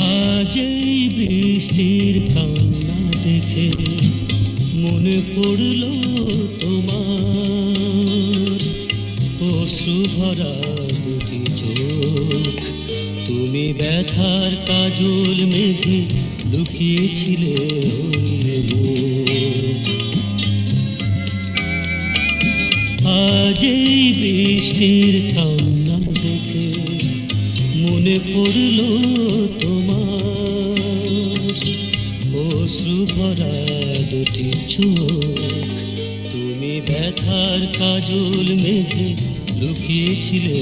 আজ এই বৃষ্টির কান্না দেখে মনে পড়ল তোমার অশ্রু ভরা দুটি চোখ। তুমি ব্যথার কাজল মেঘে লুকিয়েছিলে ওই মুখ। আজ এই বৃষ্টির কান্না দেখে মনে পড়ল তোমার অশ্রু ভরা দুটি চোখ। তুমি ব্যথার কাজল মেঘে লুকিয়েছিলে